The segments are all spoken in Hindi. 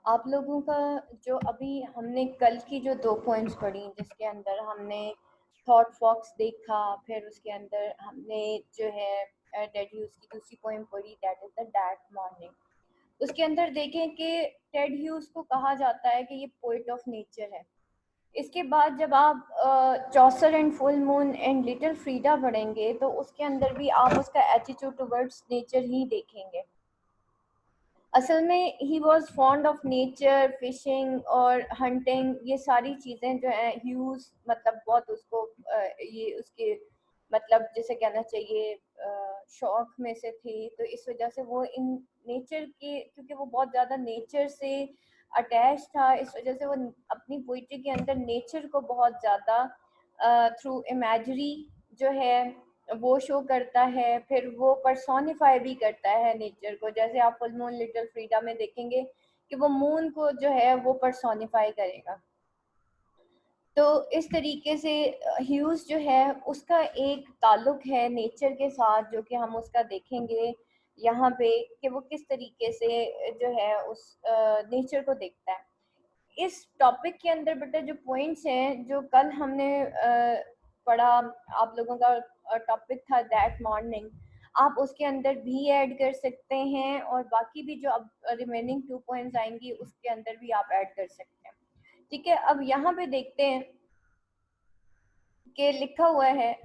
आप लोगों का जो अभी हमने कल की जो 2 पॉइंट्स पढ़ी जिसके अंदर हमने थॉट फॉक्स देखा, फिर उसके अंदर हमने जो है टेड ह्यूज की दूसरी पॉइंट पढ़ी, that is the that morning. उसके अंदर देखें कि टेड ह्यूज को कहा जाता है कि ये पोइट ऑफ नेचर है। इसके बाद जब आप Chaucer and full moon and little Frieda पढ़ेंगे तो उसके अंदर भी आप उसका एटीट्यूड टुवर्ड्स नेचर ही देखेंगे। असल में he was fond of nature, fishing और हंटिंग, ये सारी चीज़ें जो हैं ह्यूज मतलब बहुत उसको ये उसके मतलब जैसे कहना चाहिए शौक में से थी। तो इस वजह से वो इन नेचर के, क्योंकि वो बहुत ज़्यादा नेचर से अटैच था, इस वजह से वो अपनी पोइट्री के अंदर नेचर को बहुत ज़्यादा थ्रू इमेजरी जो है वो शो करता है, फिर वो पर्सोनिफाई भी करता है नेचर को। जैसे आप फुल मून लिटिल फ्रीडा में देखेंगे कि वो मून को जो है वो पर्सोनिफाई करेगा। तो इस तरीके से ह्यूज जो है उसका एक ताल्लुक है नेचर के साथ, जो कि हम उसका देखेंगे यहाँ पे कि वो किस तरीके से जो है उस नेचर को देखता है। इस टॉपिक के अंदर बेटा जो पॉइंट्स हैं जो कल हमने पढ़ा, आप लोगों का टॉपिक था दैट मॉर्निंग, आप उसके अंदर भी ऐड कर सकते हैं और बाकी भी जो अब रिमेनिंग 2 पॉइंट्स आएंगी उसके अंदर भी आप ऐड कर सकते हैं। ठीक है, अब यहाँ पे देखते हैं कि लिखा हुआ है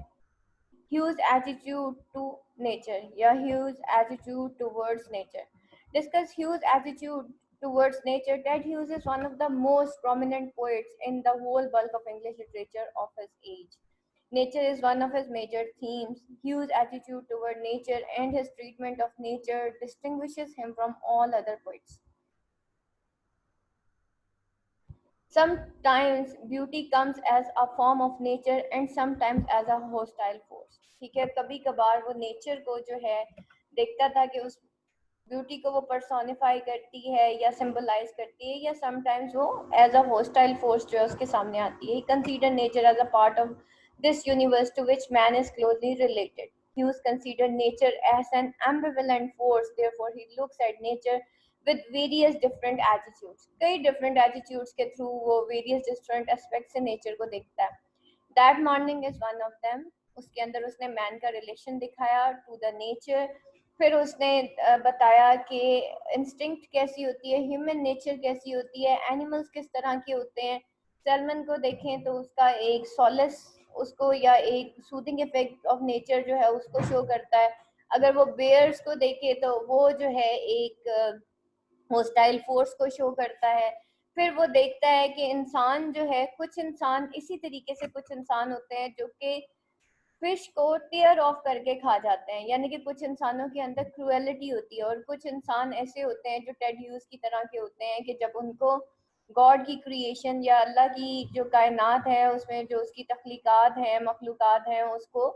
Hugh's attitude to nature या Hugh's attitude towards nature. Discuss Hugh's attitude towards nature. Ted Hughes is one of the most prominent poets in the whole bulk of English literature of his age. Nature is one of his major themes. Hughes' attitude toward nature and his treatment of nature distinguishes him from all other poets. Sometimes beauty comes as a form of nature and sometimes as a hostile force. ठीक है, कभी कभार वो नेचर को जो है देखता था कि उस ब्यूटी को वो पर्सोनिफाई करती है या सिंबलाइज करती है, या समटाइम्स वो एज अ होस्टाइल फोर्स जो है उसके सामने आती है। He consider nature as a part of this universe to which man is closely related. Hughes considered nature as an ambivalent force, therefore he looks at nature with various different attitudes. कई different attitudes के through वो various different aspects से nature को देखता है. That morning is one of them. उसके अंदर उसने man का relation दिखाया to the nature. फिर उसने बताया कि इंस्टिंक्ट कैसी होती है, ह्यूमन नेचर कैसी होती है, एनिमल्स किस तरह के होते हैं। सैल्मन को देखें तो उसका एक सॉलेस उसको या एक सूदिंग इफेक्ट ऑफ नेचर जो है उसको शो करता है। अगर वो बेयर्स को देखे तो वो जो है एक होस्टाइल फोर्स को शो करता है। फिर वो देखता है कि इंसान जो है, कुछ इंसान इसी तरीके से कुछ इंसान होते हैं जो कि फिश को टीयर ऑफ करके खा जाते हैं, यानी कि कुछ इंसानों के अंदर क्रूएलिटी होती है। और कुछ इंसान ऐसे होते हैं जो टेड ह्यूज की तरह के होते हैं कि जब उनको गॉड की क्रिएशन या अल्लाह की जो कायनात है उसमें जो उसकी तख्लीकात हैं, मखलूकात हैं, उसको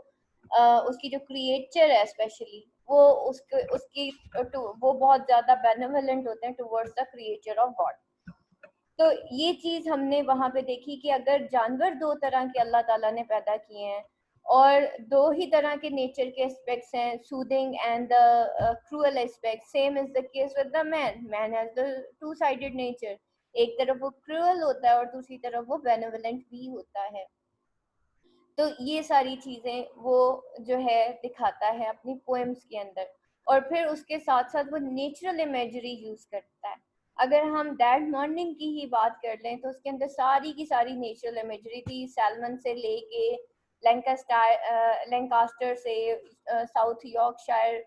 उसकी जो क्रिएचर है स्पेशली वो उसके उसकी वो बहुत ज़्यादा बेनेवलेंट होते हैं towards the creature of God. तो ये चीज़ हमने वहाँ पे देखी कि अगर जानवर दो तरह के अल्लाह ताला ने पैदा किए हैं और दो ही तरह के नेचर के एस्पेक्ट्स हैं, soothing and the cruel aspect, same is the case with the man. Man has the two sided nature, एक तरफ वो क्रूअल होता है और दूसरी तरफ वो बेनेवलेंट भी होता है। तो ये सारी चीज़ें वो जो है दिखाता है अपनी पोएम्स के अंदर। और फिर उसके साथ साथ वो नेचुरल इमेजरी यूज करता है। अगर हम दैट मॉर्निंग की ही बात कर लें तो उसके अंदर सारी की सारी नेचुरल इमेजरी थी, सैलमन से लेके लैंकास्टर से South Yorkshire,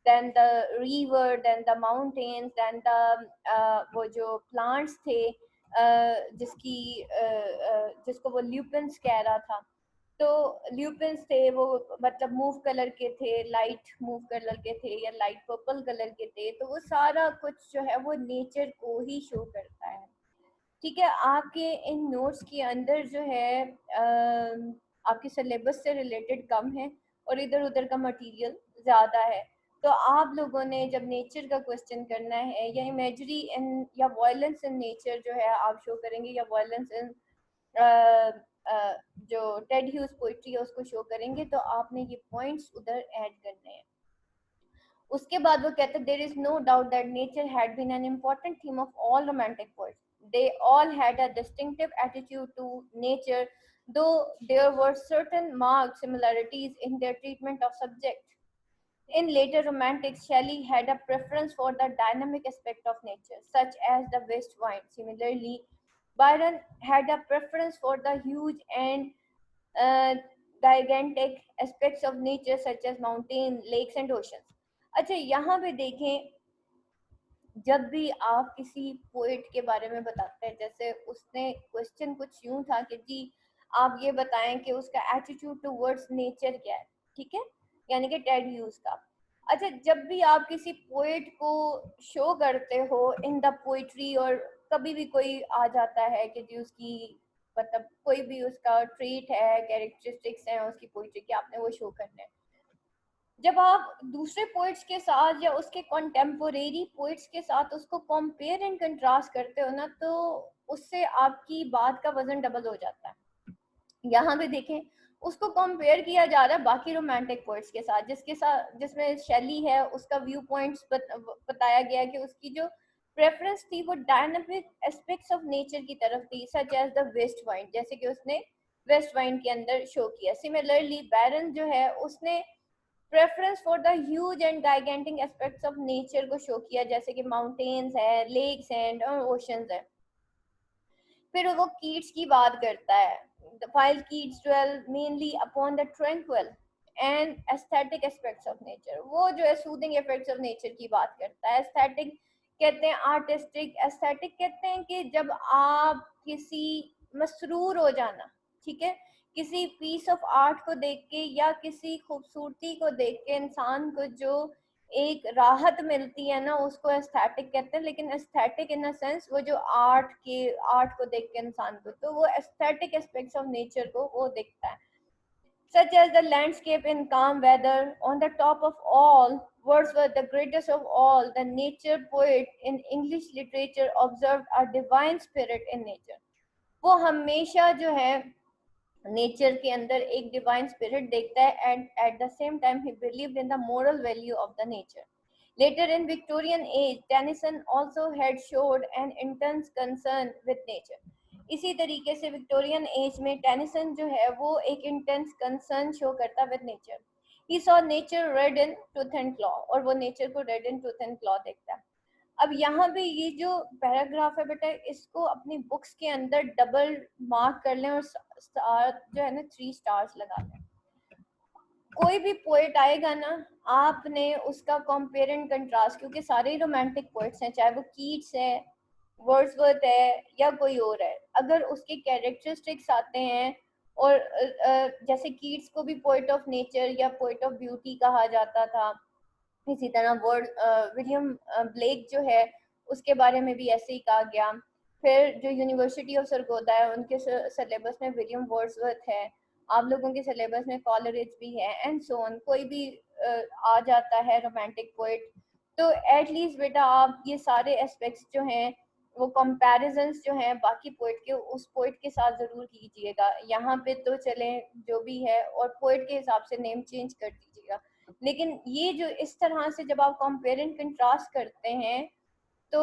then the river, then the mountains, then the वो जो प्लांट्स थे जिसको वो ल्यूपिन्स कह रहा था। तो ल्यूपिन्स थे वो मतलब मूव कलर के थे, लाइट मूव कलर के थे या लाइट पर्पल कलर के थे। तो वो सारा कुछ जो है वो नेचर को ही शो करता है। ठीक है, आपके इन नोट्स के अंदर जो है आपके सिलेबस से रिलेटेड कम है और इधर उधर का मटेरियल ज़्यादा है। तो आप लोगों ने जब नेचर का क्वेश्चन करना है या इमेजरी इन या वायलेंस इन नेचर जो है आप शो करेंगे, या वायलेंस इन जो टेड ह्यूज पोइट्री है उसको शो करेंगे, तो आपने ये पॉइंट्स उधर ऐड करने हैं। उसके बाद वो कहते there is no doubt that nature had been an important theme of all romantic poets. They all had a distinctive attitude to nature, though there were certain marked similarities in their treatment of subject. In later romantics, Shelley had a preference for the dynamic aspect of nature, such as the west wind. Similarly, Byron had a preference for the huge and uh, gigantic aspects of nature, such as mountains, lakes, and oceans. अच्छा, यहाँ पे देखें, जब भी आप किसी पोएट के बारे में बताते हैं, जैसे उसने क्वेश्चन कुछ यूं था कि जी आप ये बताएं कि उसका एटीट्यूड टुवर्ड्स नेचर क्या है, ठीक है, यानी कि टेड ह्यूज का. अच्छा, जब भी आप किसी पोएट को शो करते हो इन द पोइट्री, और कभी भी कोई आ जाता है कि जी उसकी मतलब कोई भी उसका ट्रेट है, कैरेक्टरिस्टिक्स हैं उसकी पोइट्री के, आपने वो शो करने हैं. जब आप दूसरे पोइट्स के साथ या उसके कॉन्टेम्पोरेरी पोइट्स के साथ उसको कंपेयर एंड कंट्रास्ट करते हो ना, तो उससे आपकी बात का वजन डबल हो जाता है. यहाँ पे देखें, उसको कंपेयर किया जा रहा है बाकी रोमांटिक पोइट्स के साथ, जिसमें शैली है, उसका व्यू पॉइंट्स बताया गया कि उसकी जो प्रेफरेंस थी वो डायनामिक एस्पेक्ट्स ऑफ नेचर की तरफ थी, such as the west wind, जैसे कि उसने वेस्ट वाइंड के अंदर शो किया. सिमिलरली बैरन जो है, उसने preference for the huge and gigantic aspects of nature को शो किया, जैसे कि माउंटेन्स है, लेक्स एंड ओशंस है. फिर वो कीट्स की बात करता है. While Keats dwell mainly upon the tranquil and aesthetic aspects of nature, वो जो है soothing effects of nature की बात करता है. aesthetic कहते हैं artistic, aesthetic कहते हैं कि जब आप किसी मसरूर हो जाना, ठीक है, किसी पीस ऑफ आर्ट को देख के या किसी खूबसूरती को देख के इंसान को जो एक राहत मिलती है ना, उसको एस्थेटिक कहते हैं. लेकिन एस्थेटिक इन अ सेंस वो जो आर्ट को देख के इंसान को, तो वो एस्थेटिक एस्पेक्ट्स ऑफ नेचर को वो देखता है. such as the landscape in calm weather. On the top of all, Wordsworth, the greatest of all, the nature poet in English literature, observed a divine spirit in nature. वो हमेशा जो है नेचर के अंदर एक डिवाइन स्पिरिट देखता है, and eight the same time he believed in the moral value of the nature. Later in Victorian age, Tennyson also had showed an intense concern with nature. इसी तरीके से विक्टोरियन एज में टेनिसन जो है वो एक इंटेंस कंसर्न शो करता with nature. He saw nature red in tooth and claw, और वो नेचर को red in tooth and claw देखता है. अब यहाँ पे ये जो पैराग्राफ है बेटा, इसको अपनी बुक्स के अंदर डबल मार्क कर लें और स्टार जो है ना 3 स्टार्स लगा लें. कोई भी पोएट आएगा ना, आपने उसका कंपेयर एंड कंट्रास्ट, क्योंकि सारे ही रोमांटिक पोएट्स हैं, चाहे वो कीट्स है, वर्ड्सवर्थ है या कोई और है, अगर उसके कैरेक्टरिस्टिक्स आते हैं, और जैसे कीट्स को भी पोएट ऑफ नेचर या पोएट ऑफ ब्यूटी कहा जाता था, इसी तरह विलियम ब्लेक जो है उसके बारे में भी ऐसे ही कहा गया. फिर जो यूनिवर्सिटी ऑफ सरगोदा है, उनके सिलेबस में विलियम वर्ड्सवर्थ है, आप लोगों के सिलेबस में कॉलरिज भी है, एंड सो ऑन. कोई भी आ जाता है रोमांटिक पोएट, तो एटलीस्ट बेटा आप ये सारे एस्पेक्ट्स जो हैं, वो कंपैरिजंस जो हैं बाकी पोएट के, उस पोएट के साथ ज़रूर कीजिएगा. यहाँ पे तो चलें जो भी है, और पोएट के हिसाब से नेम चेंज कर दीजिएगा. लेकिन ये जो इस तरह से जब आप कंपेयर एंड कंट्रास्ट करते हैं, तो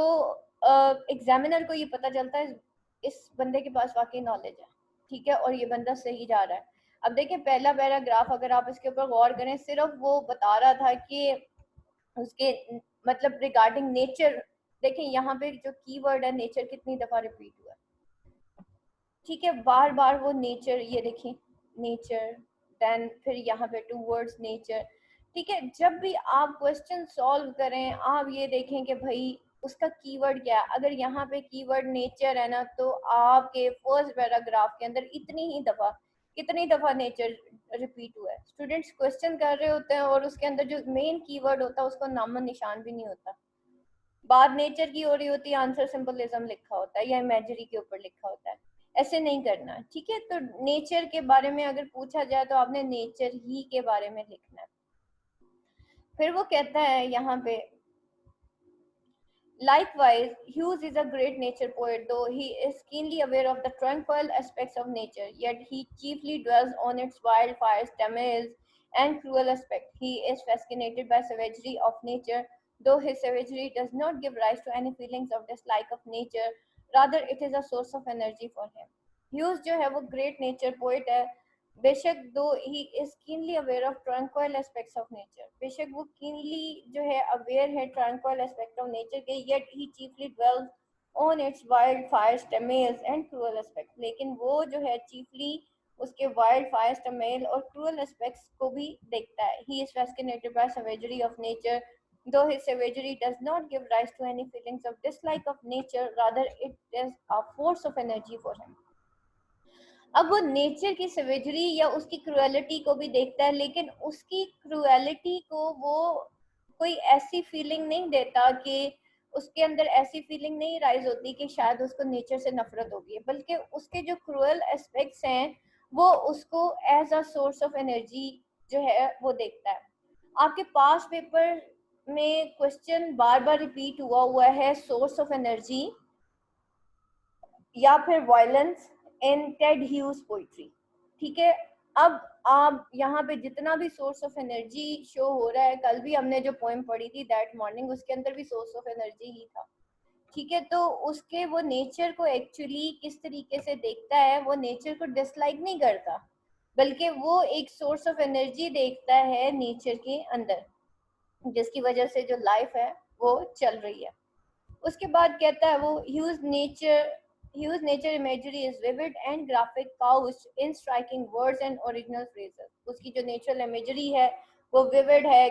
एग्जामिनर को ये पता चलता है इस बंदे के पास वाकई नॉलेज है, ठीक है, और ये बंदा सही जा रहा है. अब देखिए पहला पैराग्राफ अगर आप इसके ऊपर गौर करें, सिर्फ वो बता रहा था कि उसके मतलब रिगार्डिंग नेचर. देखें यहाँ पे जो कीवर्ड है नेचर कितनी दफा रिपीट हुआ, ठीक है, बार बार वो नेचर, ये देखें नेचर, देन फिर यहाँ पे टू वर्ड्स नेचर. ठीक है, जब भी आप क्वेश्चन सॉल्व करें, आप ये देखें कि भाई उसका कीवर्ड क्या है. अगर यहाँ पे कीवर्ड नेचर है ना, तो आपके फर्स्ट पैराग्राफ के अंदर कितनी दफा नेचर रिपीट हुआ है. स्टूडेंट्स क्वेश्चन कर रहे होते हैं और उसके अंदर जो मेन कीवर्ड होता है उसको नामो निशान भी नहीं होता. बात नेचर की हो रही होती है, आंसर सिंबलिज्म लिखा होता है या इमेजरी के ऊपर लिखा होता है. ऐसे नहीं करना, ठीक है. तो नेचर के बारे में अगर पूछा जाए तो आपने नेचर ही के बारे में लिखना है. फिर वो कहता है यहाँ पे, likewise Hughes is a great nature poet, though he is keenly aware of the tranquil aspects of nature, yet he chiefly dwells on its wildfires, tamils, and cruel aspect. He is fascinated by savagery of nature, though his savagery does not give rise to any feelings of dislike of nature, rather it is a source of energy for him. Hughes जो है वो ग्रेट नेचर पोइट है, बेशक though he is keenly aware of tranquil aspects of nature, बेशक वो कीनली जो है अवेयर है ट्रांक्वाइल एस्पेक्ट ऑफ नेचर के, yet he chiefly dwells on its wild fire स्टेमेल्स एंड क्रूअल एस्पेक्ट, लेकिन वो जो है चीफली उसके वाइल्ड फायर स्टेमेल और क्रूअल एस्पेक्ट्स को भी देखता है. He is fascinated by savagery of nature, though his savagery does not give rise to any feelings of dislike of nature, rather it is a force of energy for him. अब वो नेचर की सवेजरी या उसकी क्रुएलिटी को भी देखता है, लेकिन उसकी क्रुएलिटी को वो कोई ऐसी फीलिंग नहीं देता कि उसके अंदर ऐसी फीलिंग नहीं राइज होती कि शायद उसको नेचर से नफरत होगी, बल्कि उसके जो क्रूअल एस्पेक्ट्स हैं वो उसको as a source of energy जो है वो देखता है. आपके पास पेपर में क्वेश्चन बार बार रिपीट हुआ है सोर्स ऑफ एनर्जी या फिर violence in Ted Hughes poetry. ठीक है, अब आप यहाँ पे जितना भी सोर्स ऑफ एनर्जी शो हो रहा है, कल भी हमने जो पोएम पढ़ी थी दैट मॉर्निंग, उसके अंदर भी सोर्स ऑफ एनर्जी ही था. ठीक है, तो उसके वो नेचर को एक्चुअली किस तरीके से देखता है, वो नेचर को डिसलाइक नहीं करता, बल्कि वो एक सोर्स ऑफ एनर्जी देखता है नेचर के अंदर, जिसकी वजह से जो लाइफ है वो चल रही है. उसके बाद कहता है वो Hugh's nature imagery is vivid and graphic, couched in striking words and original phrases. उसकी जो natural imagery है वो vivid है,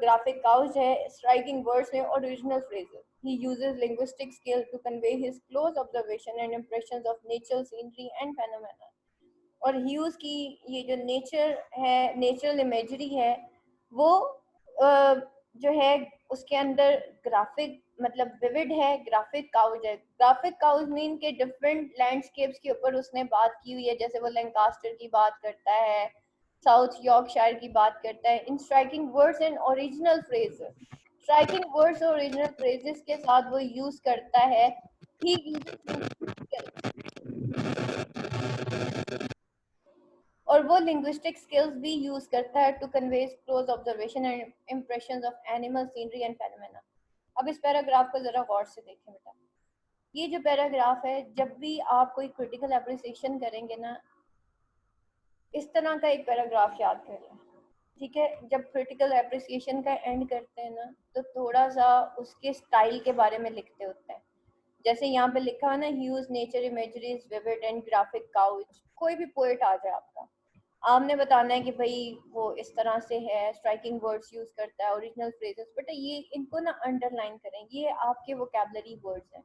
graphic couched है striking words में original phrases. He uses linguistic skill to convey his close observation and impressions of natural scenery and phenomena. और ह्यूज की ये जो नेचर है, नेचुरल इमेजरी है, वो जो है उसके अंदर ग्राफिक मतलब विविड है, ग्राफिक काउज है. ग्राफिक काउज मीन के डिफरेंट लैंडस्केप्स के ऊपर उसने बात की हुई है, जैसे वो लैंकास्टर की बात करता है, साउथ यॉर्कशायर की बात करता है. In striking words and original phrases, striking words और ओरिजिनल फ्रेजेस के साथ वो यूज करता है. ही और वो लिंग्विस्टिक स्किल्स भी यूज करता है to convey close observation and impressions of animal scenery and phenomena. अब इस पैराग्राफ को जरा गौर से देखें बेटा. ये जो पैराग्राफ है, जब भी आप कोई क्रिटिकल एप्रिसिएशन करेंगे ना, इस तरह का एक पैराग्राफ याद कर लें. ठीक है, जब क्रिटिकल एप्रिसिएशन का एंड करते हैं ना, तो थोड़ा सा उसके स्टाइल के बारे में लिखते होते हैं. जैसे यहाँ पे लिखा है ना, huge nature imageries vivid and graphic couch. कोई भी पोएट आ जाए आपका, आपने बताना है कि भाई वो इस तरह से है, स्ट्राइकिंग वर्ड्स यूज करता है, ओरिजिनल फ्रेजेस. बेटा ये इनको ना अंडरलाइन करें, ये आपके वोकैबुलरी वर्ड्स हैं.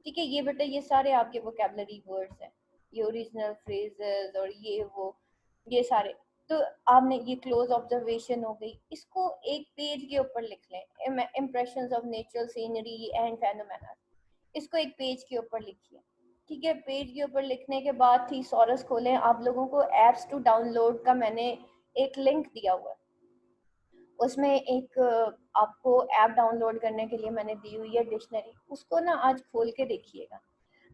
ठीक है, ये बेटा ये सारे आपके वोकैबुलरी वर्ड्स हैं, ये ओरिजिनल फ्रेजेस और ये वो ये सारे. तो आपने ये क्लोज ऑब्जर्वेशन हो गई, इसको एक पेज के ऊपर लिख लें. Impressions of natural scenery and phenomena, इसको एक पेज के ऊपर लिखिए. ठीक है, पेज के ऊपर लिखने के बाद थीसॉरस खोलें. आप लोगों को एप्स टू डाउनलोड का मैंने एक लिंक दिया हुआ है, उसमें एक आपको ऐप डाउनलोड करने के लिए मैंने दी हुई है डिक्शनरी, उसको ना आज खोल के देखिएगा.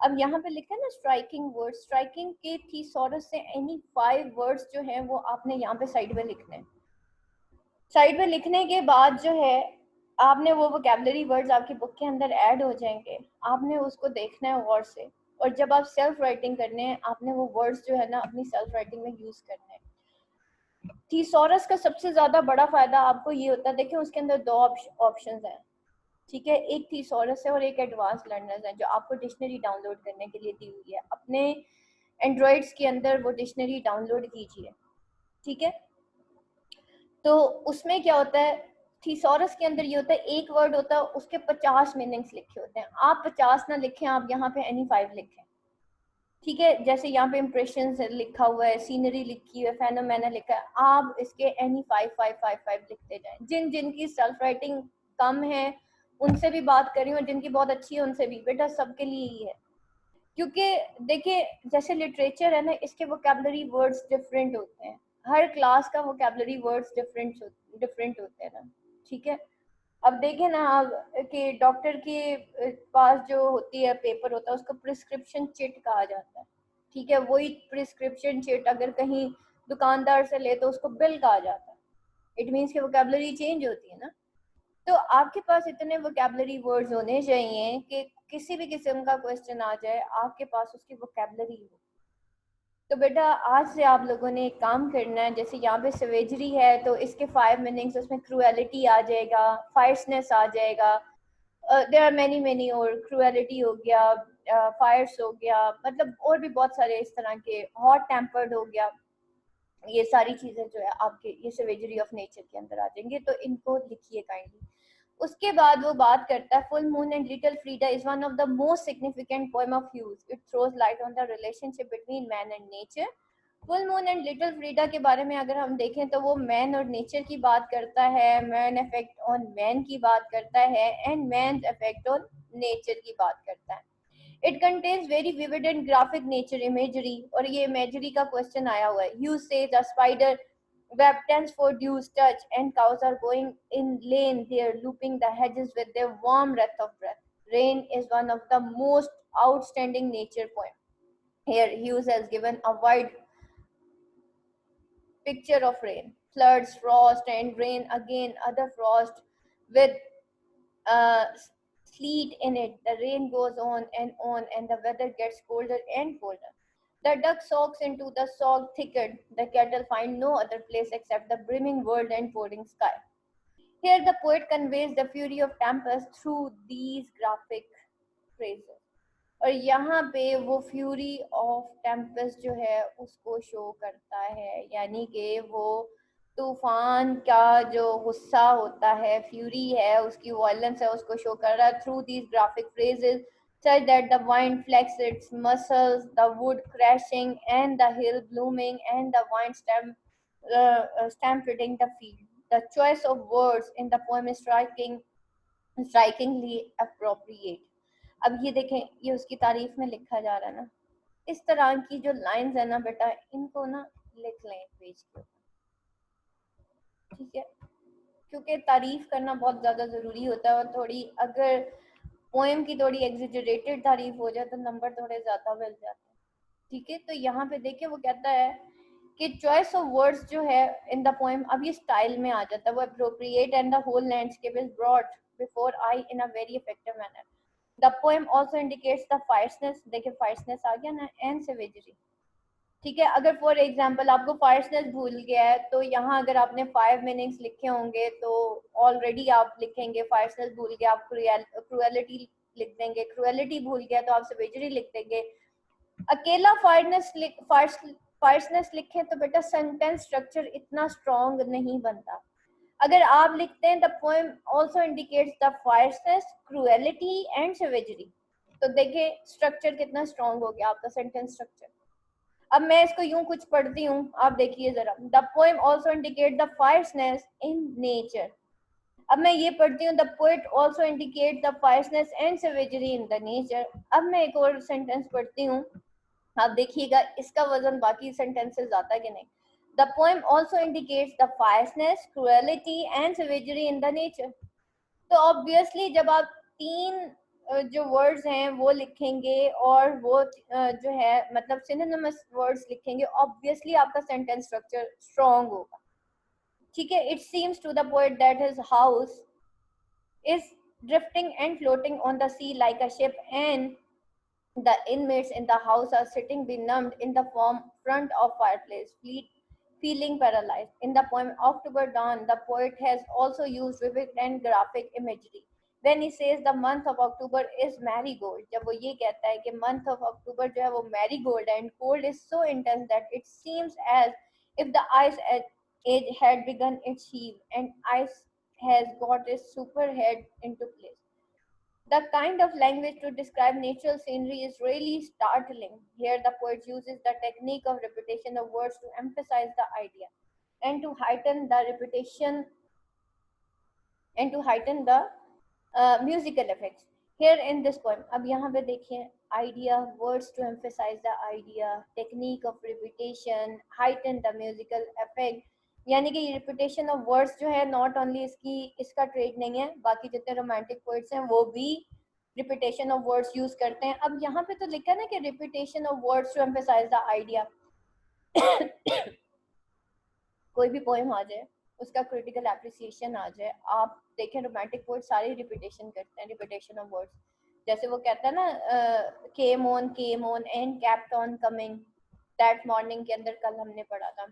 अब यहाँ पे लिखा है ना स्ट्राइकिंग वर्ड्स, स्ट्राइकिंग के थीसॉरस से एनी 5 वर्ड्स जो हैं वो आपने यहाँ पे साइड में लिखने हैं. साइड में लिखने के बाद जो है आपने वो वोकैबुलरी वर्ड्स आपकी बुक के अंदर ऐड हो जाएंगे, आपने उसको देखना है गौर से. और जब आप सेल्फ राइटिंग करने हैं, आपने वो वर्ड्स जो है ना अपनी सेल्फ राइटिंग में यूज करने हैं. थीसॉरस का सबसे ज्यादा बड़ा फायदा आपको ये होता है, देखिए उसके अंदर 2 ऑप्शंस हैं. ठीक है, एक थीसॉरस है और एक एडवांस लर्नर्स है, जो आपको डिक्शनरी डाउनलोड करने के लिए दी हुई है. अपने एंड्रॉइड्स के अंदर वो डिक्शनरी डाउनलोड कीजिए. ठीक है, तो उसमें क्या होता है, थीसॉरस के अंदर ये होता है, एक वर्ड होता है उसके 50 मीनिंग्स लिखे होते हैं. आप 50 ना लिखें, आप यहाँ पे एनी 5 लिखें. ठीक है, जैसे यहाँ पे इम्प्रेशंस लिखा हुआ है, सीनरी लिखी है, फेनोमेना लिखा है, आप इसके एनी 5 लिखते जाएं. जिनकी सेल्फ राइटिंग कम है उनसे भी बात करी, और जिनकी बहुत अच्छी है उनसे भी. बेटा सबके लिए ही है, क्योंकि देखिए जैसे लिटरेचर है ना, इसके वोकैबुलरी वर्ड्स डिफरेंट होते हैं. हर क्लास का वोकैबुलरी वर्ड्स डिफरेंट होते हैं ना. ठीक है, अब देखें ना आप कि डॉक्टर के पास जो होती है पेपर होता है, उसको प्रिस्क्रिप्शन चिट कहा जाता है. ठीक है, वही प्रिस्क्रिप्शन चिट अगर कहीं दुकानदार से ले तो उसको बिल कहा जाता है। इट मीन्स कि वोकेबलरी चेंज होती है ना। तो आपके पास इतने वोकेबलरी वर्ड्स होने चाहिए कि किसी भी किस्म का क्वेश्चन आ जाए आपके पास उसकी वोकेबलरी हो। तो बेटा आज से आप लोगों ने एक काम करना है, जैसे यहाँ पे सवेजरी है तो इसके 5 मीनिंग्स, उसमें क्रूएलिटी आ जाएगा, फायर्सनेस आ जाएगा, देयर आर मैनी मैनी, और क्रूएलिटी हो गया, फायर्स हो गया, मतलब और भी बहुत सारे इस तरह के, हॉट टेम्पर्ड हो गया। ये सारी चीजें जो है आपके ये सवेजरी ऑफ नेचर के अंदर आ जाएंगे, तो इनको लिखिए काइंडली। उसके बाद वो बात करता है full moon and little Frieda is one of the most significant poem of Hughes, it throws light on the relationship between man and nature. Full moon and little Frieda के बारे में अगर हम देखें तो वो मैन और नेचर की बात करता है, मैन इफेक्ट ऑन मैन की बात करता है, and man effect on nature की बात करता है। It contains very vivid and graphic nature imagery, और ये इमेजरी का क्वेश्चन आया हुआ है। You says a spider web tents for dews touch, and cows are going in lane there, looping the hedges with their warm breath of breath. Rain is one of the most outstanding nature poem. Here Hughes has given a wide picture of rain, floods, frost, and rain again, other frost with uh, sleet in it. The rain goes on, and the weather gets colder and colder. The duck soaks into the sog thicket. The cattle find no other place except the brimming world and pouring sky. Here the poet conveys the fury of tempest through these graphic phrases. और यहाँ पे वो फ्यूरी ऑफ टेम्पेस्ट जो है उसको शो करता है, यानी कि वो तूफान का जो गुस्सा होता है, फ्यूरी है, उसकी वायलेंस है, उसको शो कर रहा है through these graphic phrases such that the wind flexes its muscles, the wood crashing and the hill blooming and the wind stampeding the field. The choice of words in the poem is strikingly appropriate. अब ये देखें, ये उसकी तारीफ में लिखा जा रहा है ना, इस तरह की जो लाइंस है ना बेटा, इनको ना लिख लें पेज के ऊपर, ठीक है, क्योंकि तारीफ करना बहुत ज़्यादा ज़रूरी होता है, और थोड़ी अगर पोएम की थोड़ी एग्जिजरेटेड तारीफ हो जाए तो नंबर थोड़े ज़्यादा मिल जाते हैं, ठीक है। तो यहाँ पे देखिए वो कहता है कि चॉइस ऑफ वर्ड्स जो है इन द पोएम, अब ये स्टाइल में आ जाता है, वो appropriate and the whole landscape is brought before eye in a very effective manner. The poem also indicates the fierceness, देखिए फायर्सनेस आ गया ना, एंड सेवेजरी, ठीक है। अगर फॉर एग्जांपल आपको फायर्सनेस भूल गया है तो यहाँ अगर आपने 5 मीनिंग्स लिखे होंगे तो ऑलरेडी आप लिखेंगे फायर्सनेस भूल गया, आप क्रुएलिटी लिख देंगे, क्रुएलिटी भूल गया तो आप सेवेजरी लिख देंगे। अकेला फायर्सनेस लिखें तो बेटा सेंटेंस स्ट्रक्चर इतना स्ट्रॉन्ग नहीं बनता। अगर आप लिखते हैं the poem also indicates the fierceness, cruelty and savagery, तो देखिए स्ट्रक्चर कितना स्ट्रॉन्ग हो गया आपका सेंटेंस स्ट्रक्चर। अब मैं इसको यूं कुछ पढ़ती हूँ, आप देखिए जरा। The poem also indicate the fierceness in nature. अब मैं ये पढ़ती हूँ, the poet also indicate the fierceness and savagery in the nature. अब मैं एक और सेंटेंस पढ़ती हूँ, आप देखिएगा इसका वजन बाकी सेंटेंसेस आता है कि नहीं। The poem also indicates the fierceness, cruelty and savagery in the nature. तो ऑब्वियसली जब आप तीन जो वर्ड्स हैं वो लिखेंगे और वो जो है मतलब सिनोनिमस वर्ड्स लिखेंगे, ऑब्वियसली आपका सेंटेंस स्ट्रक्चर स्ट्रॉन्ग होगा, ठीक है। It seems to the poet that his house is drifting and floating on the sea like a ship, and the inmates in the house are sitting benumbed in the front of fireplace, feeling paralyzed. In the poem October Dawn, the poet has also used vivid and graphic imagery. When he says the month of October is marigold, जब वो ये कहता है कि month of October जो है वो marigold है, and cold is so intense that it seems as if the ice age had begun its heave, and ice has got its super head into place. The kind of language to describe natural scenery is really startling. Here, the poet uses the technique of repetition of words to emphasize the idea and to heighten the repetition and to heighten the musical effects. Here in this poem, अब यहाँ पे देखिए idea, words to emphasize the idea, technique of repetition, heighten the musical effect, यानी कि रिपीटेशन ऑफ वर्ड्स जो है नॉट ओनली इसका ट्रेड नहीं है, बाकी जितने रोमांटिक पोइट्स हैं वो भी रिपीटेशन ऑफ वर्ड्स यूज करते हैं। अब यहाँ पे तो लिखा है ना कि repetition of words to emphasize the idea. कोई भी पोएम आ जाए, उसका क्रिटिकल एप्रिसिएशन आ जाए, आप देखें रोमांटिक पोएट सारे रिपीटेशन करते हैं, रिपीटेशन ऑफ वर्ड्स। जैसे वो कहता है ना, came on and kept on coming that morning के अंदर कल हमने पढ़ा था।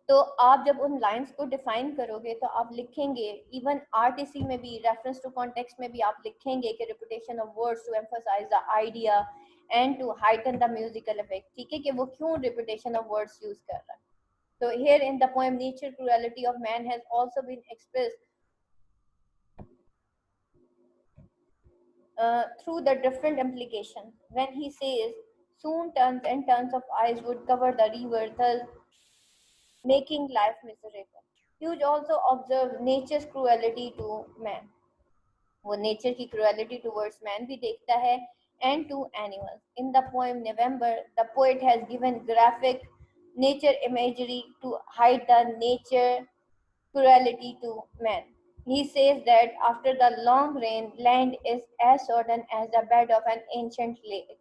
तो आप जब उन लाइंस को डिफाइन करोगे तो आप लिखेंगे, इवन आरटीसी में भी, रेफरेंस टू कॉन्टेक्स्ट में भी आप लिखेंगे कि repetition of words to emphasise the idea and to heighten the musical effect. ठीक है, कि वो क्यों रिपीटेशन ऑफ वर्ड्स यूज कर रहा है। So here in the poem, nature cruelty of man has also been expressed through the different implication. When he says, "Soon tons and tons of ice would cover the river, thus making life miserable." Hughes also observed nature's cruelty to man. वो नेचर की क्रुएलिटी टुवर्ड्स मैन भी देखता है, and to animals. In the poem November, the poet has given graphic nature imagery to hide the nature cruelty to man. He says that after the long rain, land is as sodden as the bed of an ancient lake.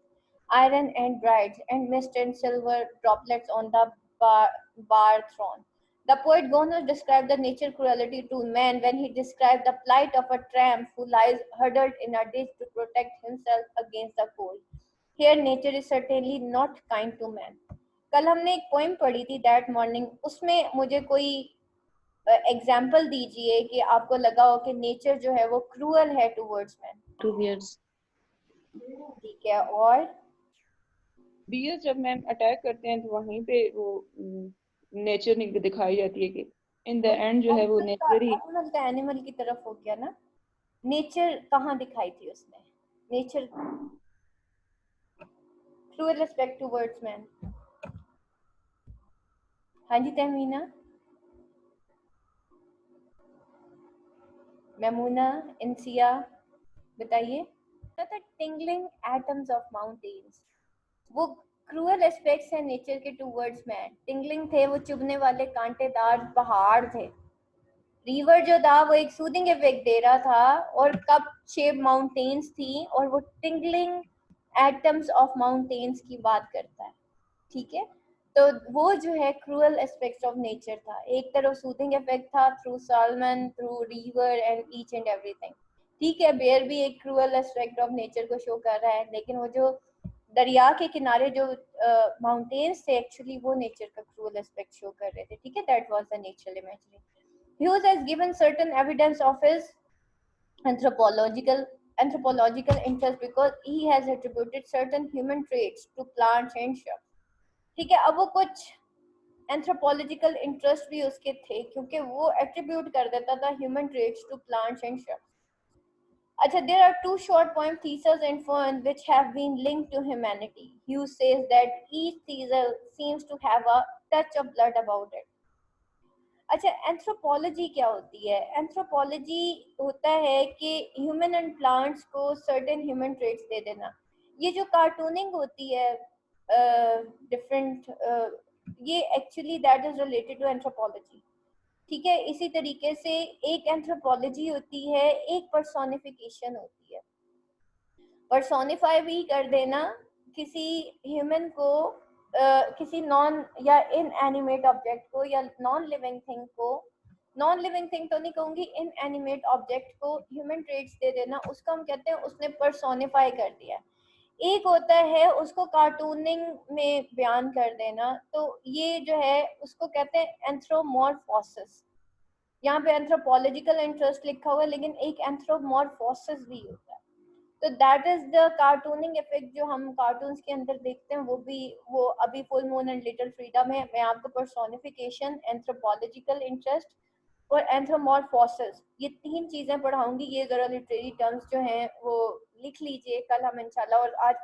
Iron and brides and mist and silver droplets on the bar throne. The poet goes on to describe the nature cruelty to man when he describes the plight of a tramp who lies huddled in a ditch to protect himself against the cold. Here nature is certainly not kind to man. कल हमने एक पोइम पढ़ी थी दैट मॉर्निंग, उसमें मुझे कोई एग्जाम्पल दीजिए कि आपको लगा हो कि नेचर जो है वो क्रूअल है टुवर्ड्स मैन। To bears. ठीक है, और बियर्स जब मैम अटैक करते हैं तो वहीं पे वो नेचर दिखाई जाती है कि इन द एंड जो है वो नेचर ही एनिमल की तरफ हो गया ना। नेचर कहाँ दिखाई थी उसमें? Nature cruel respect towards man. हाँ जी तहमीना, मेमूना, इंसिया, बताइए। The tingling atoms of mountains, वो क्रूअल एस्पेक्ट्स है नेचर के टुवर्ड्स मैन। टिंगलिंग थे, वो चुभने वाले कांटेदार पहाड़ थे। रिवर जो था वो एक सूदिंग इफेक्ट दे रहा था, और कप शेप माउंटेन्स थी, और वो टिंगलिंग एटम्स ऑफ माउंटेन्स की बात करता है। ठीक है, तो वो जो है क्रूअल एस्पेक्ट्स ऑफ नेचर था। एक तरफ सूदिंग इफेक्ट था through salmon, through river and each and everything. ठीक है, बेयर भी एक क्रूअल एस्पेक्ट ऑफ नेचर को शो कर रहा है, लेकिन वो जो दरिया के किनारे जो माउंटेन्स थे, एक्चुअली वो नेचर का क्रूअल एस्पेक्ट शो कर रहे थे। ठीक है, that was the natural imagery. Hughes has given certain evidence of his anthropological interest because he has attributed certain human traits to plants and shrubs. ठीक है, अब वो कुछ एंथ्रोपोलॉजिकल इंटरेस्ट भी उसके थे, क्योंकि वो एट्रीब्यूट कर देता था human traits to plants and shrubs. अच्छा, there are two short poem Theseus and Fern which have been linked to humanity. Hughes says that each Theseus seems to have a touch of blood about it. अच्छा, एंथ्रोपोलॉजी क्या होती है? एंथ्रोपोलॉजी होता है कि ह्यूमन एंड प्लांट्स को सर्टेन ह्यूमन ट्रेट्स दे देना। ये जो कार्टूनिंग होती है डिफरेंट, ये actually that is related to anthropology. ठीक है, इसी तरीके से एक एंथ्रोपोलॉजी होती है, एक पर्सोनिफिकेशन होती है। पर्सोनिफाई भी कर देना किसी ह्यूमन को, किसी नॉन या इन एनिमेट ऑब्जेक्ट को, या नॉन लिविंग थिंग को, नॉन लिविंग थिंग तो नहीं कहूंगी, इन एनिमेट ऑब्जेक्ट को ह्यूमन ट्रेट्स दे देना, उसको हम कहते हैं उसने पर्सोनिफाई कर दिया। एक होता है उसको कार्टूनिंग में बयान कर देना, तो ये जो है उसको कहते हैं एंथ्रोमॉर्फोसिस। यहाँ पे एंथ्रोपोलॉजिकल इंटरेस्ट लिखा हुआ है, लेकिन एक एंथ्रोमॉर्फोसिस भी होता है। तो that is the cartooning effect जो हम कार्टून्स के अंदर देखते हैं, वो अभी full moon and little freedom है। मैं आपको पर्सोनिफिकेशन, एंथ्रोपोलॉजिकल इंटरेस्ट और एंथ्रोमॉर्फोसिस, ये तीन चीजें पढ़ाऊंगी। ये जरा लिटरेरी टर्म्स जो हैं वो लिख लीजिए कल हम इंशाल्लाह, और आज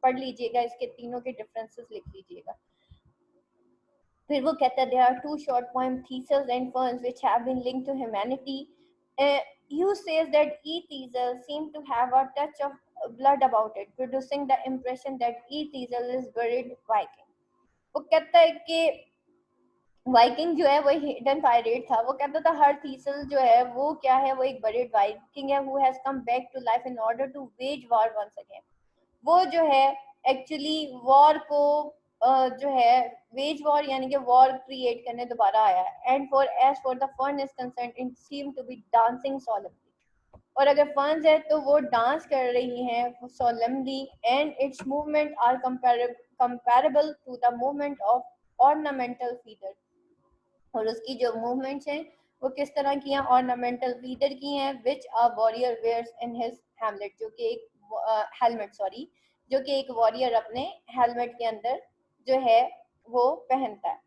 पढ़ लीजिएगा, इसके तीनों के डिफरेंसेस लिख लीजिएगा। फिर वो कहता है, there are two short poem Theseus and Ferns which have been linked to humanity. Hughes says that each Theseus seemed to have a touch of blood about it, producing the impression that each Theseus is buried Viking. वो कहता है कि वाइकिंग जो है वो हिडन पायरेट था। वो कहता था हर थीसल जो है वो क्या है, वो एक बरिड वाइकिंग है, who has come back to life in order to wage war once again. वो जो है एक्चुअली वॉर को जो है वेज वॉर यानी कि वॉर क्रिएट करने दोबारा आया है। And for as for the fern is concern it seem to be dancing solemnly, और अगर फंस है तो वो डांस कर रही हैं solemnly, and its movement are comparable to the movement of ornamental feather, और उसकी जो मूवमेंट्स हैं वो किस तरह की हैं, ऑर्नामेंटल फीदर की हैं, which a warrior wears in his हेमलेट, जो कि एक हेलमेट सॉरी, जो कि एक वॉरियर अपने हेलमेट के अंदर जो है वो पहनता है।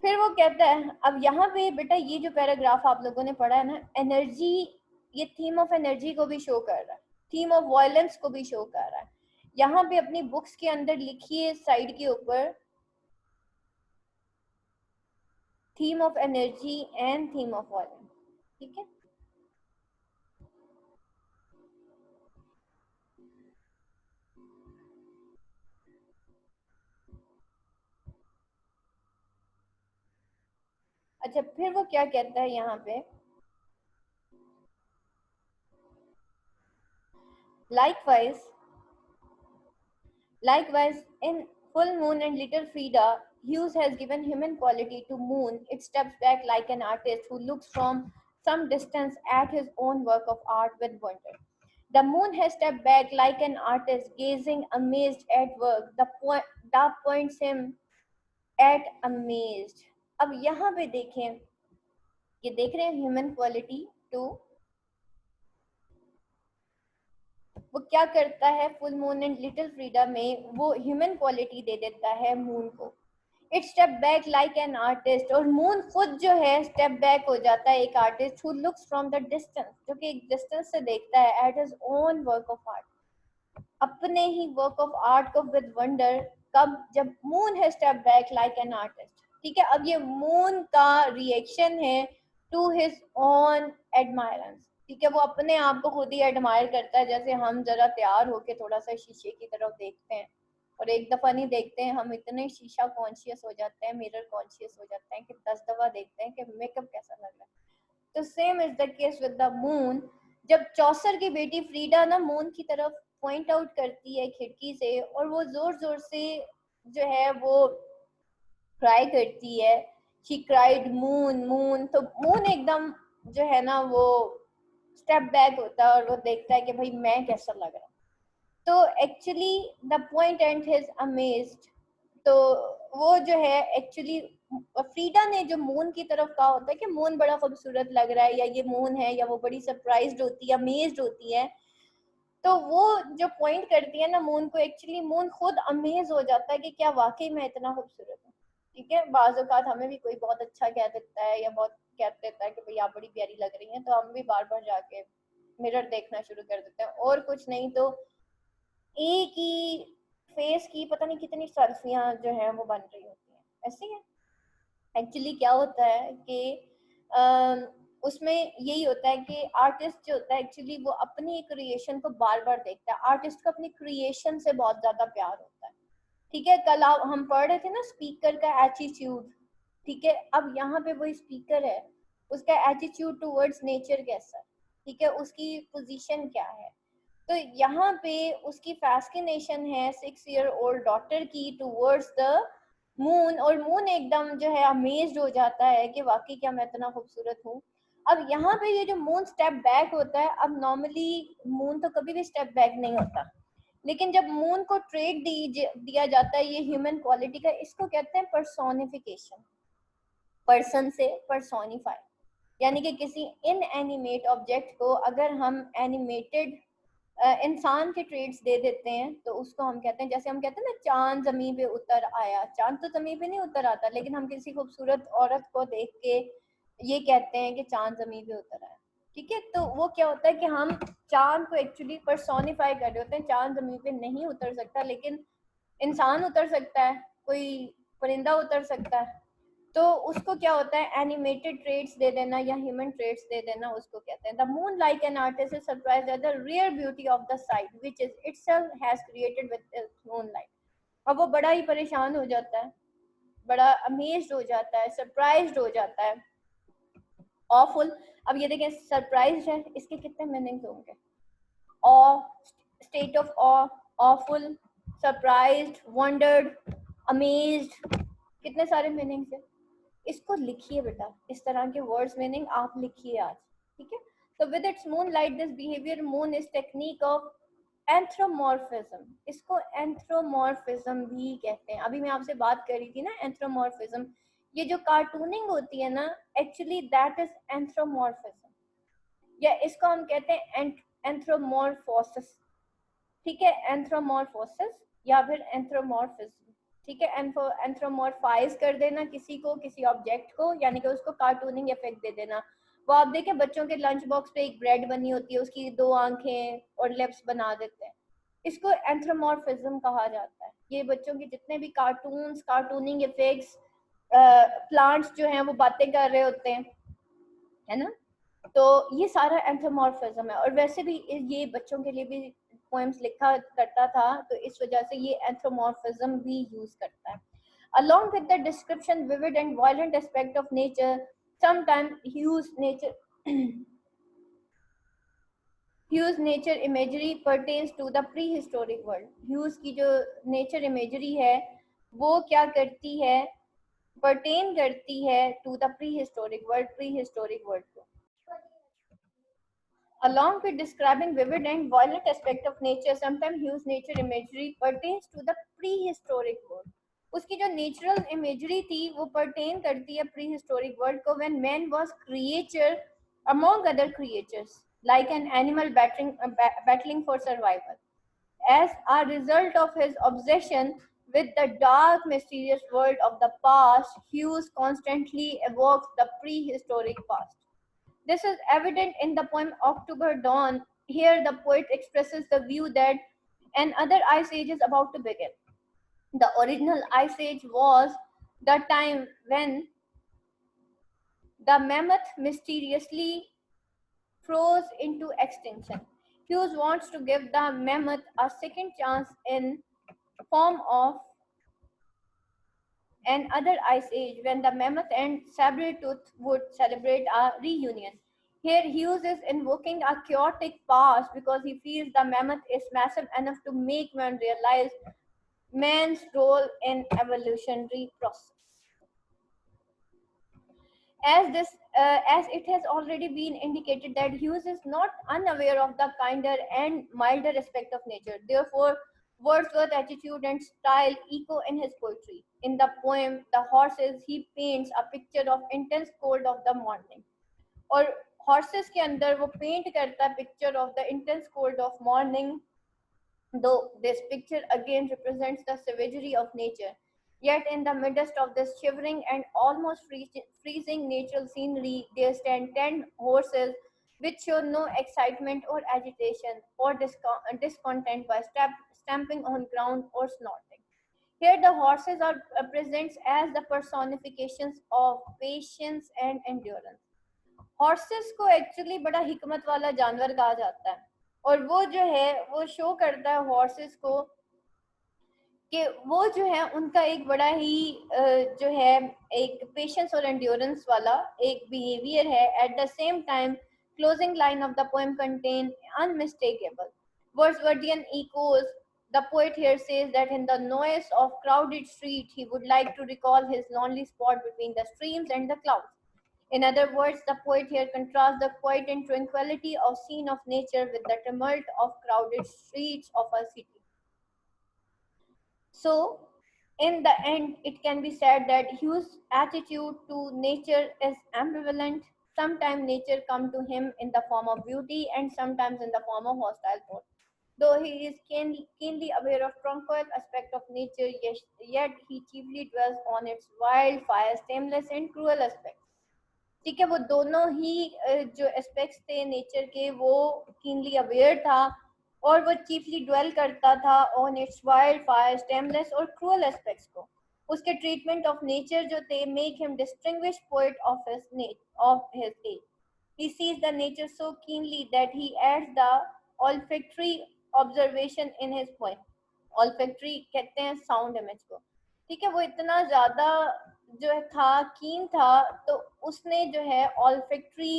फिर वो कहता है, अब यहाँ पे बेटा ये जो पैराग्राफ आप लोगों ने पढ़ा है ना, एनर्जी, ये थीम ऑफ एनर्जी को भी शो कर रहा है, थीम ऑफ वायलेंस को भी शो कर रहा है। यहाँ पे अपनी बुक्स के अंदर लिखिए साइड के ऊपर, theme of energy and theme of violence, ठीक है। अच्छा, फिर वो क्या कहता है यहाँ पे, likewise in full moon and little Frida, Hughes has given human quality to moon. It steps back like an artist who looks from some distance at his own work of art with wonder. The moon has stepped back like an artist gazing amazed at work. The points him at amazed. अब यहाँ पे देखें, ये देख रहे हैं ह्यूमन क्वालिटी टू, वो क्या करता है full moon and little Frieda में, वो ह्यूमन क्वालिटी दे देता है मून को। It step back like an artist, और मून खुद जो है स्टेप बैक हो जाता है एक artist who looks from the distance, जो कि एक डिस्टेंस से देखता है at his own work of art, अपने ही वर्क ऑफ आर्ट को विद वंडर। कब, जब मून है step back like an artist, ठीक है। अब ये मून का रिएक्शन है टू हिज ओन एडमायरेंस, ठीक है। वो अपने आप को खुद ही एडमायर करता है, जैसे हम जरा तैयार होके थोड़ा सा शीशे की तरफ देखते हैं और एक दफा नहीं देखते हैं, हम इतने शीशा कॉन्शियस हो जाते हैं, मिरर कॉन्शियस हो जाते हैं कि 10 दफा देखते हैं कि मेकअप कैसा लग रहा है। तो same is the case with the moon. जब चौसर की बेटी फ्रीडा ना मून की तरफ पॉइंट आउट करती है खिड़की से, और वो जोर जोर से जो है वो क्राई करती है, शी क्राइड मून मून, तो मून एकदम जो है ना वो स्टेप बैक होता है और वो देखता है कि भाई मैं कैसा लग रहा हूँ। तो actually the point and his amazed, तो वो जो है एक्चुअली फ्रीडा ने जो मून की तरफ कहा होता है कि मून बड़ा खूबसूरत लग रहा है या ये मून है, या वो बड़ी सरप्राइज्ड होती है, अमेज्ड होती है, तो वो जो पॉइंट करती है ना मून को, एक्चुअली मून खुद अमेज हो जाता है कि क्या वाकई मैं इतना खूबसूरत हूँ, ठीक है। बाज़ औक़ात हमें भी कोई बहुत अच्छा कह देता है या बहुत कह देता है कि भाई आप बड़ी प्यारी लग रही हैं, तो हम भी बार बार जाके मिरर देखना शुरू कर देते हैं, और कुछ नहीं तो एक ही फेस की पता नहीं कितनी सेल्फियां जो है वो बन रही होती हैं, ऐसे ही है। एक्चुअली क्या होता है कि उसमें यही होता है कि आर्टिस्ट जो होता है एक्चुअली वो अपनी क्रिएशन को बार बार देखता है, आर्टिस्ट को अपनी क्रिएशन से बहुत ज्यादा प्यार होता है, ठीक है। कल हम पढ़ रहे थे ना स्पीकर का एटीट्यूड, ठीक है। अब यहाँ पे वही स्पीकर है, उसका एटीट्यूड टुवर्ड्स नेचर कैसा है, ठीक है, उसकी पोजीशन क्या है। तो यहाँ पे उसकी फैस्किनेशन है 6 ईयर ओल्ड डॉटर की टुवर्ड्स द मून, और मून एकदम जो है अमेज्ड हो जाता है कि वाकई क्या मैं इतना खूबसूरत हूँ। अब यहाँ पे ये जो मून स्टेप बैक होता है, अब नॉर्मली मून तो कभी भी स्टेप बैक नहीं होता, लेकिन जब मून को ट्रेड दिया जाता है ये ह्यूमन क्वालिटी का, इसको कहते हैं पर्सोनिफिकेशन, पर्सन से पर्सोनिफाई, यानी कि किसी इनएनिमेट ऑब्जेक्ट को अगर हम एनिमेटेड इंसान के ट्रेड्स दे देते हैं तो उसको हम कहते हैं, जैसे हम कहते हैं ना चांद जमीन पे उतर आया, चांद तो जमीन पे नहीं उतर आता, लेकिन हम किसी खूबसूरत औरत को देख के ये कहते हैं कि चांद जमीन पे उतर आया, ठीक है। तो वो क्या होता है कि हम चांद को एक्चुअली पर्सोनिफाई कर रहे होते हैं, चांद जमीन पे नहीं उतर सकता लेकिन इंसान उतर सकता है, कोई परिंदा उतर सकता है, तो उसको क्या होता है एनिमेटेड ट्रेड्स दे देना या ह्यूमन ट्रेड्स दे देना, उसको कहते हैं। The moon like an artist is surprised at the rear beauty of the site which is itself has created with its moonlight. अब वो बड़ा ही परेशान हो जाता है, बड़ा अमेज्ड हो जाता है, सरप्राइज्ड हो जाता है। ऑफुल, अब ये देखें सरप्राइज्ड है, इसके कितने मीनिंग्स होंगे, awe, state of awe, awful, surprised, wondered, amazed, कितने सारे मीनिंग्स है। इसको लिखिए बेटा, इस तरह के वर्ड्स मीनिंग आप लिखिए आज, ठीक है। तो with its moon light this behaviour moon is technique of anthropomorphism, इसको एंथ्रोमॉर्फिज्म भी कहते हैं। अभी मैं आपसे बात कर रही थी ना एंथ्रोमॉर्फिज्म, ये जो कार्टूनिंग होती है ना, एक्चुअली दैट इज एंथ्रोमॉर्फिज्म, या इसको हम कहते हैं एंथ्रोमॉर्फोसिस, ठीक है, एंथ्रोमॉर्फोसिस या फिर एंथ्रोमॉर्फिज्म, ठीक है। एंथ्रोमॉर्फाइज कर देना किसी को, किसी ऑब्जेक्ट को, यानी कि उसको कार्टूनिंग इफेक्ट दे देना। वो आप देखें बच्चों के लंच बॉक्स पे एक ब्रेड बनी होती है, उसकी 2 आंखें और लिप्स बना देते हैं, इसको एंथ्रोमॉर्फिज्म कहा जाता है। ये बच्चों के जितने भी कार्टून्स, कार्टूनिंग इफेक्ट्स, प्लांट्स जो हैं वो बातें कर रहे होते हैं, है ना, तो ये सारा एंथ्रोमॉर्फिज्म है। और वैसे भी ये बच्चों के लिए भी पोएम्स लिखा करता था, तो इस वजह से ये एंथ्रोमॉर्फिज्म भी यूज करता है। Along with the description vivid and violent aspect of nature, sometimes Hughes nature imagery pertains to the prehistoric world. Hughes की जो nature imagery है वो क्या करती है, pertain करती है to the prehistoric world को। Along with describing vivid and violent aspect of nature, sometimes Hughes nature imagery pertains to the prehistoric world. उसकी जो नेचुरल इमेजरी थी वो परटेन करती है प्री हिस्टोरिक वर्ल्ड को, when man was creature among other creatures like an animal battling for survival. As a result of his obsession with the dark, mysterious world of the past, Hughes constantly evokes the prehistoric past. This is evident in the poem October Dawn. Here, the poet expresses the view that another ice age is about to begin. The original ice age was the time when the mammoth mysteriously froze into extinction. Hughes wants to give the mammoth a second chance in form of another ice age when the mammoth and saber-tooth would celebrate a reunion. Here Hughes is invoking a chaotic past because he feels the mammoth is massive enough to make man realize man's role in evolutionary process. As it has already been indicated that Hughes is not unaware of the kinder and milder aspect of nature. Therefore, Wordsworth's attitude and style echo in his poetry. In the poem The Horses, he paints a picture of intense cold of the morning. और horses के अंदर वो paint करता है picture of the intense cold of morning, though this picture again represents the savagery of nature. Yet in the midst of this shivering and almost freezing natural scenery, there stand 10 horses which show no excitement or agitation or discontent by stamping on ground or snorting. Here the horses are presents as the personifications of patience and endurance. Horses को एक्चुअली बड़ा हिकमत वाला जानवर कहा जाता है, और वो जो है वो शो करता है हॉर्सेस को कि वो जो है उनका एक बड़ा ही जो है एक पेशेंस और एंड्योरेंस वाला एक बिहेवियर है. At the same time closing line of the poem contain unmistakable Wordsworthian echoes. The poet here says that in the noise of crowded street, he would like to recall his lonely spot between the streams and the clouds. In other words, the poet here contrasts the quiet and tranquility of scene of nature with the tumult of crowded streets of a city. So, in the end, it can be said that Hugh's attitude to nature is ambivalent. Sometimes nature comes to him in the form of beauty and sometimes in the form of hostile force. Though he is keenly aware of tranquil aspect of nature, yet he chiefly dwells on its wild, fires, tameless and cruel aspects. ठीक है, वो दोनों ही जो एस्पेक्ट्स थे नेचर के वो कीनली अवेयर था और वो चीफली ड्वेल करता था ऑन इट्स वाइल्ड फायर स्टेमलेस और क्रूअल एस्पेक्ट्स को. उसके ट्रीटमेंट ऑफ नेचर जो थे make him distinguished poet of his age. He sees the nature so keenly that he adds the olfactory observation in his poem. Olfactory कहते हैं साउंड इमेज को. ठीक है, वो इतना ज्यादा जो है था कीन था तो उसने जो है olfactory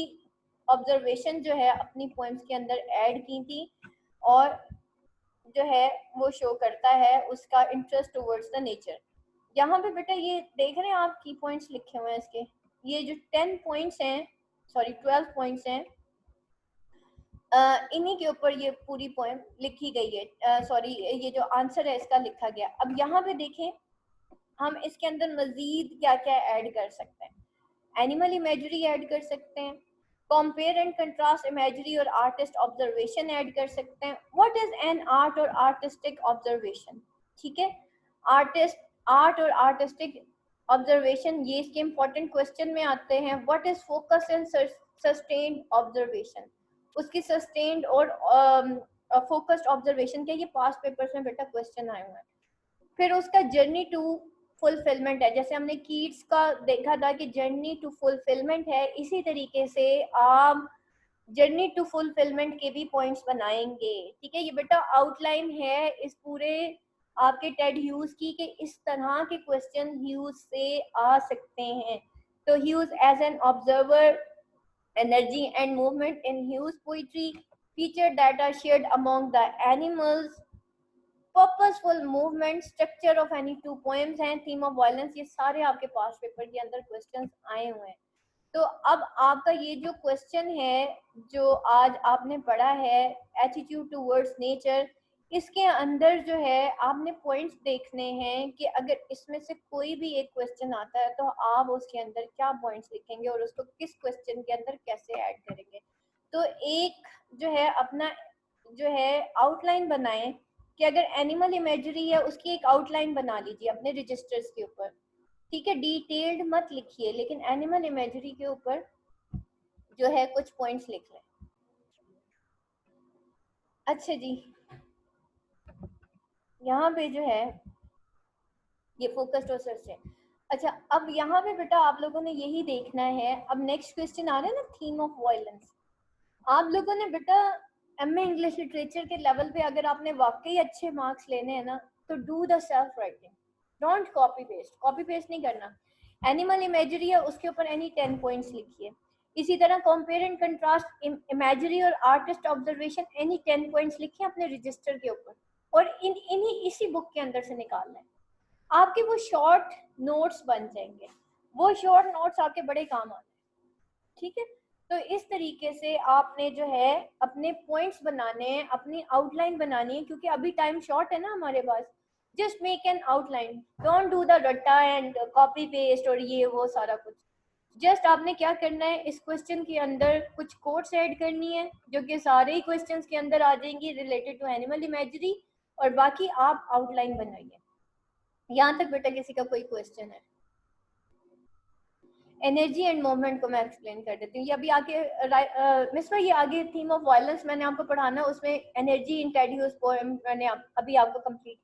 ऑब्जर्वेशन जो है अपनी पोएम्स के अंदर ऐड की थी और जो है वो शो करता है उसका इंटरेस्ट टुवर्ड्स द नेचर. यहाँ पे बेटा ये देख रहे हैं आप की पॉइंट्स लिखे हुए हैं इसके, ये जो 10 पॉइंट्स हैं, सॉरी 12 पॉइंट्स हैं, इन्हीं के ऊपर ये पूरी पोएम लिखी गई है, सॉरी ये जो आंसर है इसका लिखा गया। अब यहाँ पे देखें हम इसके अंदर मजीद क्या क्या ऐड कर सकते हैं। एनिमल इमेजरी ऐड कर सकते हैं, कंपेयर एंड कंट्रास्ट इमेजरी और आर्टिस्ट ऑब्जर्वेशन ऐड कर सकते हैं। व्हाट इज एन आर्ट और आर्टिस्टिक ऑब्जर्वेशन, ठीक है, आर्ट और आर्टिस्टिक ऑब्जर्वेशन ये इसके इंपॉर्टेंट क्वेश्चन में आते हैं। What is focus and sustained observation, उसकी सस्टेन्ड और फोकस्ड ऑब्जर्वेशन क्या, ये पास्ट पेपर्स में बेटा क्वेश्चन आए हुए हैं। फिर उसका जर्नी टू फुलफिलमेंट है, जैसे हमने कीट्स का देखा था कि जर्नी टू फुलफिलमेंट है, इसी तरीके से आप जर्नी टू फुलफिलमेंट के भी पॉइंट्स बनाएंगे। ठीक है, ये बेटा आउटलाइन है इस पूरे आपके टेड ह्यूज की कि इस तरह के क्वेश्चन ह्यूज से आ सकते हैं। तो Hughes as an observer, energy and movement in Hughes poetry, feature that are shared among the animals, purposeful movement, structure of any two poems and theme of violence, ये सारे आपके पास पेपर के अंदर क्वेश्चंस आए हुए हैं। तो अब आपका ये जो क्वेश्चन है जो आज आपने पढ़ा है एटीट्यूड टुवर्ड्स नेचर, इसके अंदर जो है आपने पॉइंट्स देखने हैं कि अगर इसमें से कोई भी एक क्वेश्चन आता है तो आप उसके अंदर क्या पॉइंट्स लिखेंगे और उसको किस क्वेश्चन के अंदर कैसे ऐड करेंगे। तो एक जो है अपना जो है आउटलाइन बनाएं कि अगर एनिमल इमेजरी है उसकी एक आउटलाइन बना लीजिए अपने रजिस्टर्स के ऊपर, ठीक है, डिटेल्ड मत लिखिए लेकिन एनिमल इमेजरी के ऊपर जो है कुछ पॉइंट्स लिख लें। अच्छा जी, यहाँ पे जो है ये फोकस्ड और सर्च है। अच्छा, अब यहाँ पे बेटा आप लोगों ने यही देखना है। अब नेक्स्ट क्वेश्चन आ रहा है ना, थीम ऑफ वायलेंस। आप लोगों ने बेटा एमए इंग्लिश लिटरेचर के लेवल पे अगर आपने वाकई अच्छे मार्क्स लेने हैं ना तो do the self writing, don't copy paste, copy paste नहीं करना। एनिमल इमेजरी है उसके ऊपर एनी 10 पॉइंट्स लिखिए। इसी तरह कंपेयर एंड कंट्रास्ट इमेजरी और आर्टिस्ट ऑब्जर्वेशन एनी 10 पॉइंट्स लिखिए अपने रजिस्टर के ऊपर और इन्हीं इसी बुक के अंदर से निकालना है। आपके वो शॉर्ट नोट्स बन जाएंगे, वो शॉर्ट नोट्स आपके बड़े काम आते हैं। ठीक है, तो इस तरीके से आपने जो है अपने पॉइंट्स बनाने हैं, अपनी आउटलाइन बनानी है, क्योंकि अभी टाइम शॉर्ट है ना हमारे पास। Just make an outline, don't do the रट्टा एंड कॉपी पेस्ट और ये वो सारा कुछ। जस्ट आपने क्या करना है, इस क्वेश्चन के अंदर कुछ कोट्स ऐड करनी है जो कि सारे ही क्वेश्चंस के अंदर आ जाएंगी रिलेटेड टू एनिमल इमेजरी, और बाकी आप आउटलाइन बनाइए। यहाँ तक बेटा किसी का कोई क्वेश्चन है? एनर्जी एंड मूवमेंट को मैं एक्सप्लेन कर देती हूँ। ये अभी आगे मिस भाई, ये आगे थीम ऑफ वायलेंस मैंने आपको पढ़ाना, उसमें energy in Ted huge poem मैंने अभी आपको कंप्लीट